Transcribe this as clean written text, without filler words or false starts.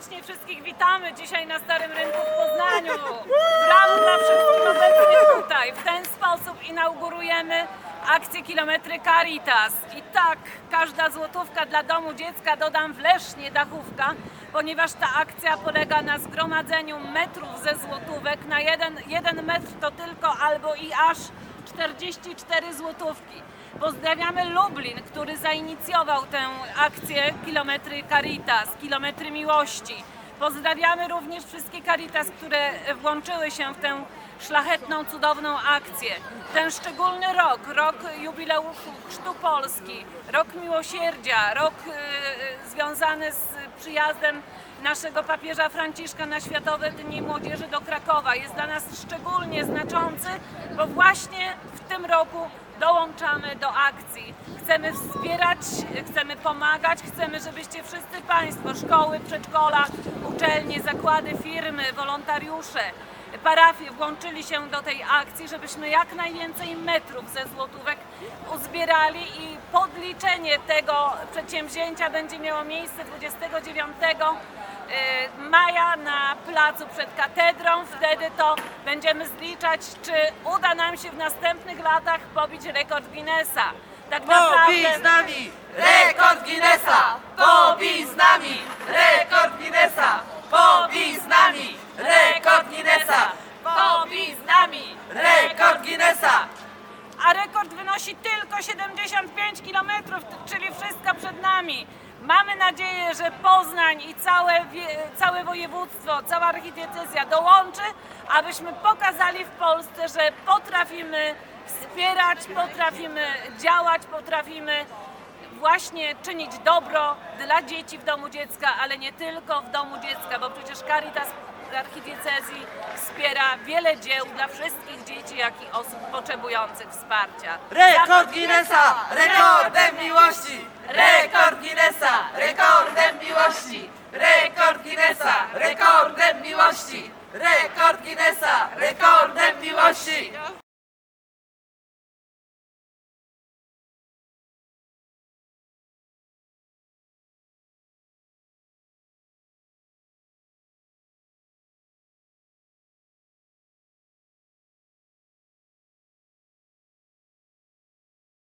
serdecznie wszystkich witamy dzisiaj na Starym Rynku w Poznaniu. Brawo dla wszystkich obecnych tutaj. W ten sposób inaugurujemy akcję Kilometry Caritas. I tak, każda złotówka dla domu dziecka, dodam w Lesznie dachówka, ponieważ ta akcja polega na zgromadzeniu metrów ze złotówek. Na jeden metr to tylko albo i aż 44 złotówki. Pozdrawiamy Lublin, który zainicjował tę akcję Kilometry Caritas, Kilometry Miłości. Pozdrawiamy również wszystkie Caritas, które włączyły się w tę szlachetną, cudowną akcję. Ten szczególny rok jubileuszu Chrztu Polski, rok miłosierdzia, rok związany z przyjazdem naszego papieża Franciszka na Światowe Dni Młodzieży do Krakowa jest dla nas szczególnie znaczący, bo właśnie w tym roku dołączamy do akcji. Chcemy wspierać, chcemy pomagać, chcemy, żebyście wszyscy Państwo, szkoły, przedszkola, uczelnie, zakłady, firmy, wolontariusze, parafie włączyli się do tej akcji, żebyśmy jak najwięcej metrów ze złotówek uzbierali i podliczenie tego przedsięwzięcia będzie miało miejsce 29 maja na placu przed katedrą. Wtedy to będziemy zliczać, czy uda nam się w następnych latach pobić rekord Guinnessa. Tak Pobij z nami rekord Guinnessa! Pobij z nami rekord Guinnessa! Pobij z nami rekord Guinnessa! Pobij z nami Rekord Guinnessa! A rekord wynosi tylko 75 km, czyli wszystko przed nami. Mamy nadzieję, że Poznań i całe województwo, cała archidiecezja dołączy, abyśmy pokazali w Polsce, że potrafimy wspierać, potrafimy działać, potrafimy właśnie czynić dobro dla dzieci w domu dziecka, ale nie tylko w domu dziecka, bo przecież Caritas archidiecezji wspiera wiele dzieł dla wszystkich dzieci, jak i osób potrzebujących wsparcia. Rekord Guinnessa! Rekordem miłości! Rekord Guinnessa! Rekordem miłości! Rekord Guinnessa! Rekordem miłości! Rekord Guinnessa! Rekordem miłości!